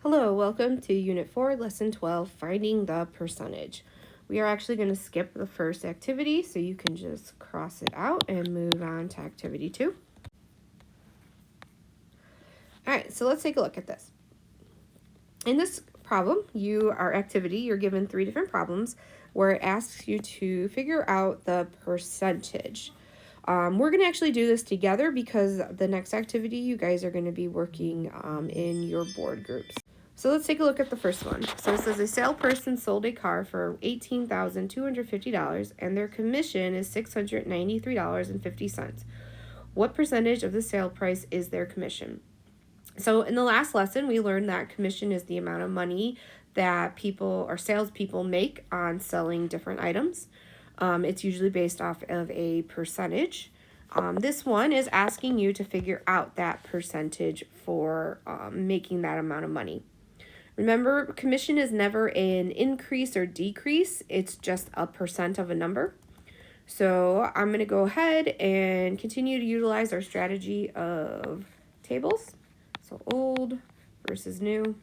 Hello, welcome to Unit 4, Lesson 12, Finding the Percentage. We are actually going to skip the first activity, so you can just cross it out and move on to activity 2. Alright, so let's take a look at this. In this problem, you're given 3 different problems where it asks you to figure out the percentage. We're going to actually do this together because the next activity you guys are going to be working in your board groups. So let's take a look at the first one. So it says a salesperson sold a car for $18,250 and their commission is $693.50. What percentage of the sale price is their commission? So in the last lesson, we learned that commission is the amount of money that people or salespeople make on selling different items. It's usually based off of a percentage. This one is asking you to figure out that percentage for making that amount of money. Remember, commission is never an increase or decrease. It's just a percent of a number. So I'm going to go ahead and continue to utilize our strategy of tables. So old versus new.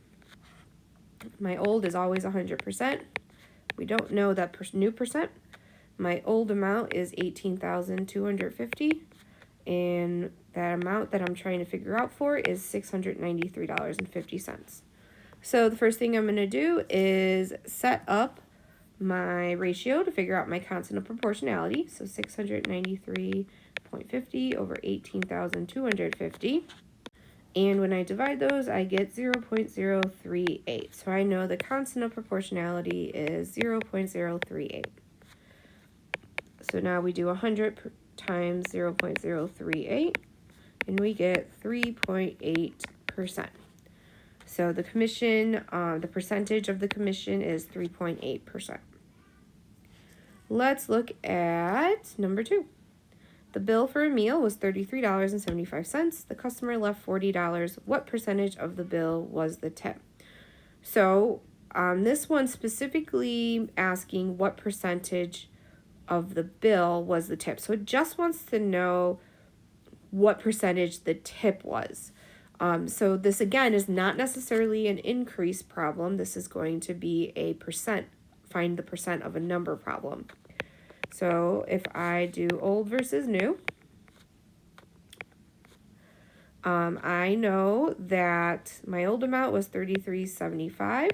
My old is always 100%. We don't know that new percent. My old amount is $18,250. And that amount that I'm trying to figure out for is $693.50. So the first thing I'm going to do is set up my ratio to figure out my constant of proportionality. So 693.50 over 18,250. And when I divide those, I get 0.038. So I know the constant of proportionality is 0.038. So now we do 100 times 0.038, and we get 3.8%. So the commission, the percentage of the commission is 3.8%. Let's look at number 2. The bill for a meal was $33.75. The customer left $40. What percentage of the bill was the tip? So this one specifically asking what percentage of the bill was the tip. So it just wants to know what percentage the tip was. So this, again, is not necessarily an increase problem. This is going to be a percent, find the percent of a number problem. So if I do old versus new, I know that my old amount was $33.75.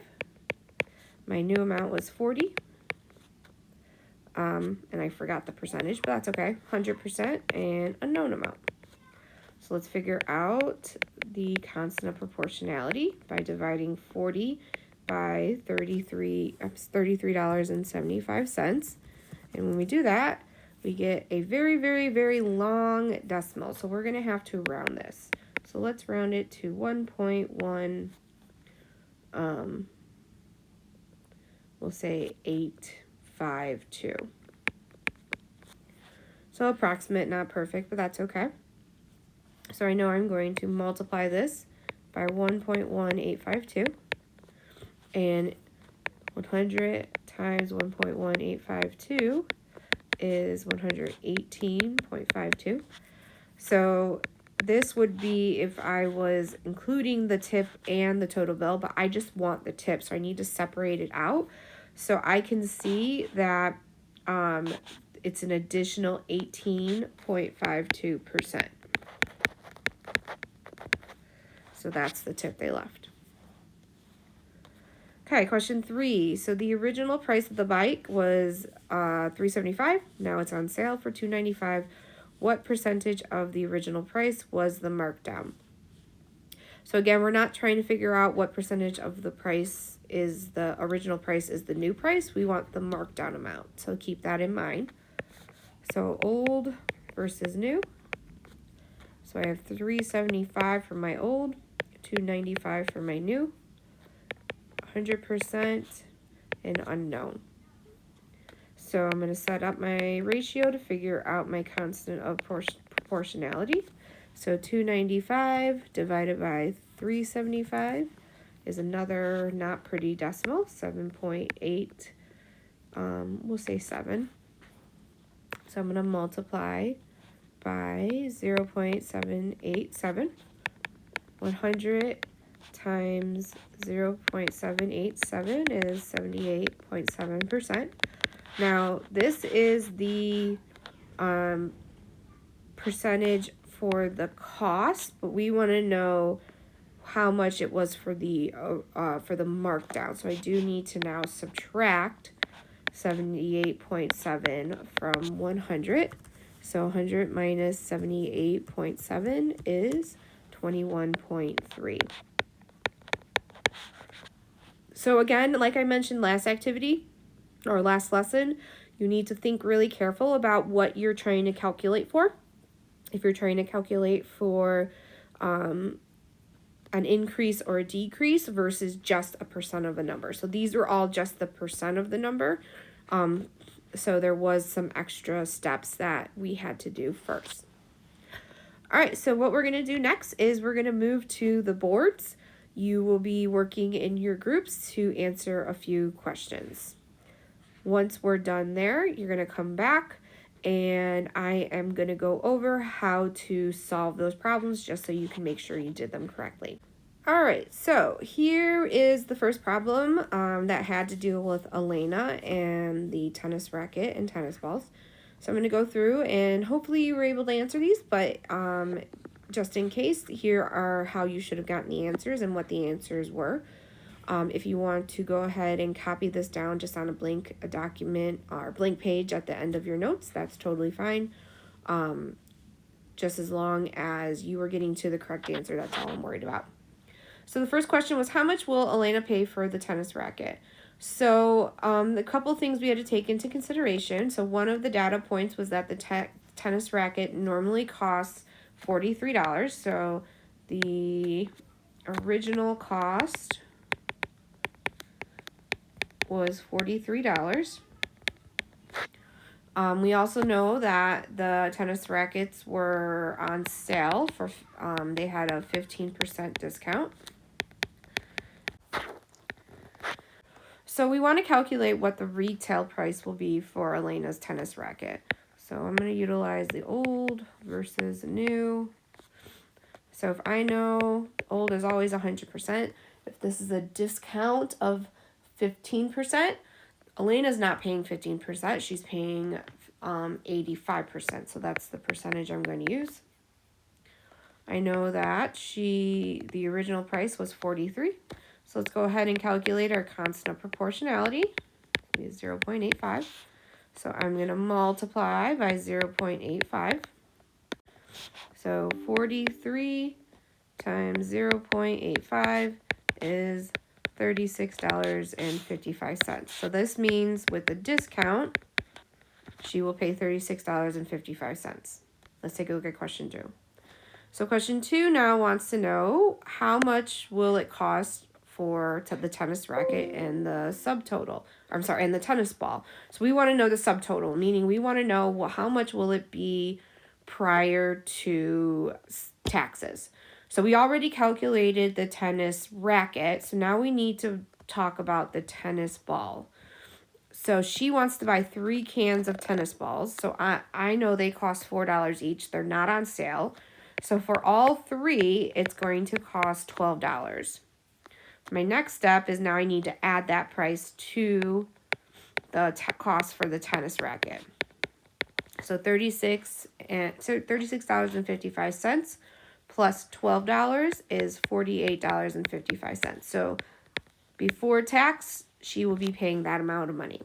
My new amount was $40. And I forgot the percentage, but that's okay. 100% and unknown amount. So let's figure out the constant of proportionality by dividing 40 by $33.75. And when we do that, we get a very, very, very long decimal. So we're going to have to round this. So let's round it to 1.1, we'll say 852. So approximate, not perfect, but that's okay. So I know I'm going to multiply this by 1.1852, and 100 times 1.1852 is 118.52. So this would be if I was including the tip and the total bill, but I just want the tip, so I need to separate it out. So I can see that it's an additional 18.52%. So that's the tip they left. Okay, question 3. So the original price of the bike was $375. Now it's on sale for $295. What percentage of the original price was the markdown? So again, we're not trying to figure out what percentage of the price is the original price is the new price. We want the markdown amount. So keep that in mind. So old versus new. So I have $375 for my old, $295 for my new, 100% and unknown. So I'm going to set up my ratio to figure out my constant of proportionality. So 295 divided by 375 is another not pretty decimal, 7.8, we'll say 7. So I'm going to multiply by 0.787. 100 times 0.787 is 78.7%. Now, this is the percentage for the cost, but we want to know how much it was for the markdown. So I do need to now subtract 78.7 from 100. So 100 minus 78.7 is 21.3. So again, like I mentioned last lesson, you need to think really careful about what you're trying to calculate for. If you're trying to calculate for an increase or a decrease versus just a percent of a number. So these are all just the percent of the number. So there was some extra steps that we had to do first. All right, so what we're going to do next is we're going to move to the boards. You will be working in your groups to answer a few questions. Once we're done there, you're going to come back and I am going to go over how to solve those problems just so you can make sure you did them correctly. All right, so here is the first problem that had to deal with Elena and the tennis racket and tennis balls. So I'm going to go through and hopefully you were able to answer these, but just in case, here are how you should have gotten the answers and what the answers were. If you want to go ahead and copy this down just on a blank document or blank page at the end of your notes, that's totally fine. Just as long as you were getting to the correct answer, that's all I'm worried about. So the first question was, how much will Elena pay for the tennis racket? So a couple things we had to take into consideration. So one of the data points was that the tennis racket normally costs $43. So the original cost was $43. We also know that the tennis rackets were on sale for, they had a 15% discount. So we want to calculate what the retail price will be for Elena's tennis racket. So I'm going to utilize the old versus the new. So if I know old is always 100%, if this is a discount of 15%, Elena's not paying 15%, she's paying 85%. So that's the percentage I'm going to use. I know that the original price was 43. So let's go ahead and calculate our constant of proportionality. Is 0.85. So I'm going to multiply by 0.85. So 43 times 0.85 is $36.55. So this means with the discount, she will pay $36.55. Let's take a look at question 2. So question 2 now wants to know how much will it cost for the tennis racket and the subtotal. And the tennis ball. So we want to know the subtotal, meaning we want to know how much will it be prior to taxes. So we already calculated the tennis racket, so now we need to talk about the tennis ball. So she wants to buy 3 cans of tennis balls. So I know they cost $4 each. They're not on sale. So for all 3, it's going to cost $12. My next step is now I need to add that price to the cost for the tennis racket. So $36.55 plus $12 is $48.55. So before tax, she will be paying that amount of money.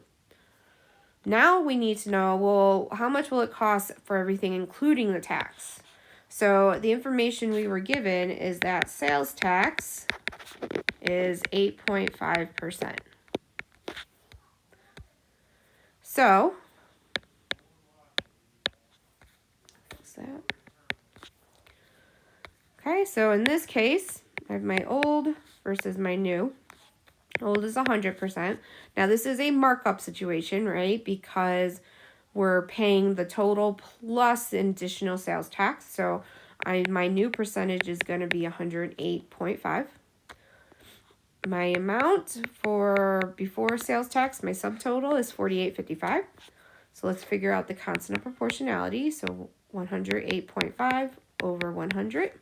Now we need to know, well, how much will it cost for everything, including the tax? So the information we were given is that sales tax is 8.5%. So, fix that. Okay, so in this case, I have my old versus my new. Old is 100%. Now this is a markup situation, right? Because we're paying the total plus additional sales tax. So my new percentage is going to be 108.5. My amount for before sales tax, my subtotal is 48.55. So let's figure out the constant of proportionality. So 108.5 over 100,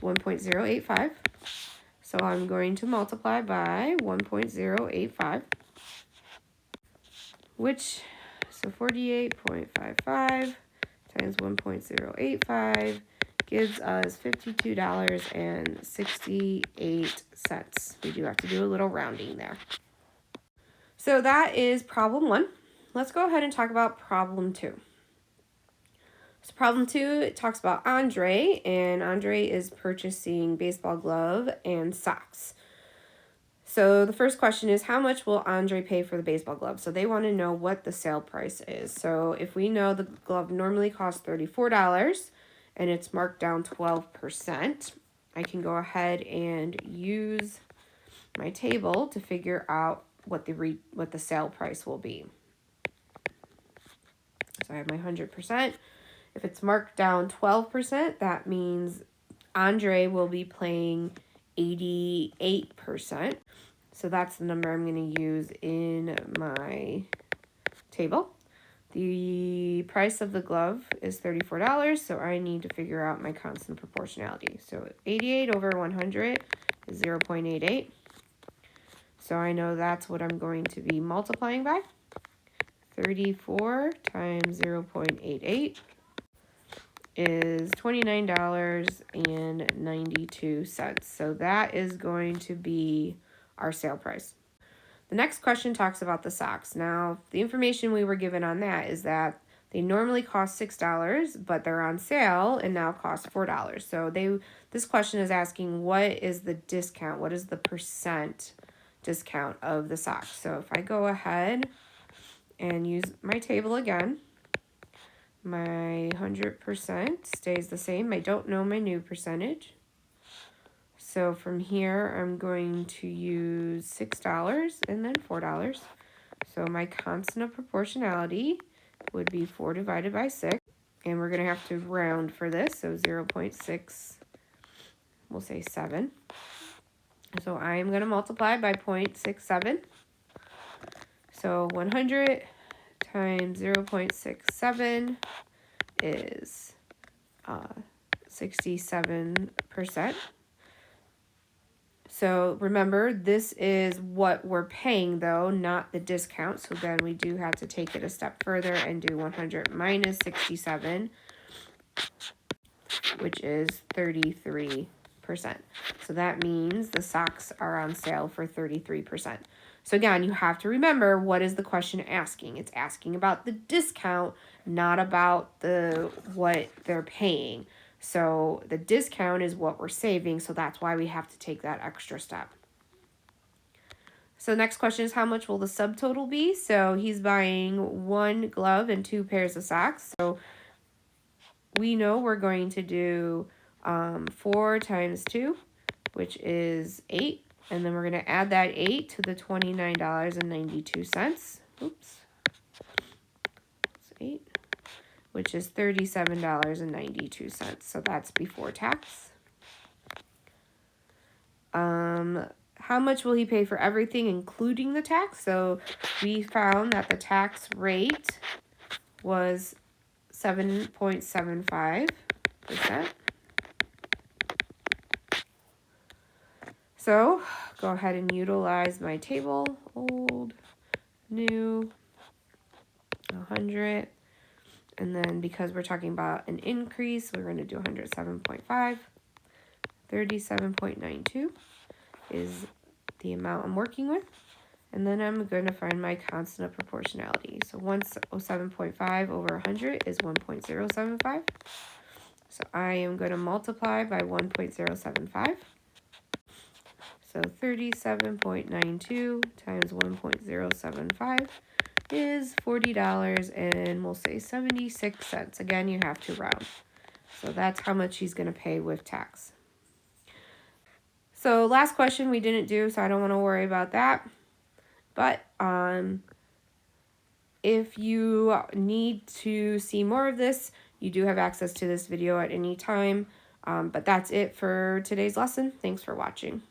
1.085. So I'm going to multiply by 1.085, which, so 48.55 times 1.085 gives us $52.68. We do have to do a little rounding there. So that is problem 1. Let's go ahead and talk about problem 2. So problem 2, it talks about Andre, and Andre is purchasing baseball glove and socks. So the first question is, how much will Andre pay for the baseball glove? So they want to know what the sale price is. So if we know the glove normally costs $34 and it's marked down 12%, I can go ahead and use my table to figure out what the sale price will be. So I have my 100%. If it's marked down 12%, that means Andre will be paying 88%. So that's the number I'm going to use in my table. The price of the glove is $34, so I need to figure out my constant proportionality. So 88 over 100 is 0.88. So I know that's what I'm going to be multiplying by. 34 times 0.88 is $29.92. So that is going to be our sale price. The next question talks about the socks. Now, the information we were given on that is that they normally cost $6, but they're on sale and now cost $4. So this question is asking, what is the discount? What is the percent discount of the socks? So if I go ahead and use my table again, my 100% stays the same. I don't know my new percentage. So from here, I'm going to use $6 and then $4. So my constant of proportionality would be 4 divided by 6. And we're going to have to round for this. So 0.6, we'll say 7. So I am going to multiply by 0.67. So 100 times 0.67 is 67%. So remember, this is what we're paying, though, not the discount. So then we do have to take it a step further and do 100 minus 67, which is 33%. So that means the socks are on sale for 33%. So again, you have to remember, what is the question asking? It's asking about the discount, not about what they're paying. So the discount is what we're saving, so that's why we have to take that extra step. So next question is, how much will the subtotal be? So he's buying 1 glove and 2 pairs of socks. So we know we're going to do 4 times 2, which is 8. And then we're going to add that 8 to the $29.92. Oops. It's 8. Which is $37.92. So that's before tax. How much will he pay for everything, including the tax? So we found that the tax rate was 7.75%. So go ahead and utilize my table, old, new, 100. And then because we're talking about an increase, we're going to do 107.5. 37.92 is the amount I'm working with. And then I'm going to find my constant of proportionality. So 107.5 over 100 is 1.075. So I am going to multiply by 1.075. So 37.92 times 1.075 is $40 and we'll say 76 cents. Again, you have to round. So that's how much he's going to pay with tax. So last question we didn't do, so I don't want to worry about that. But if you need to see more of this, you do have access to this video at any time. But that's it for today's lesson. Thanks for watching.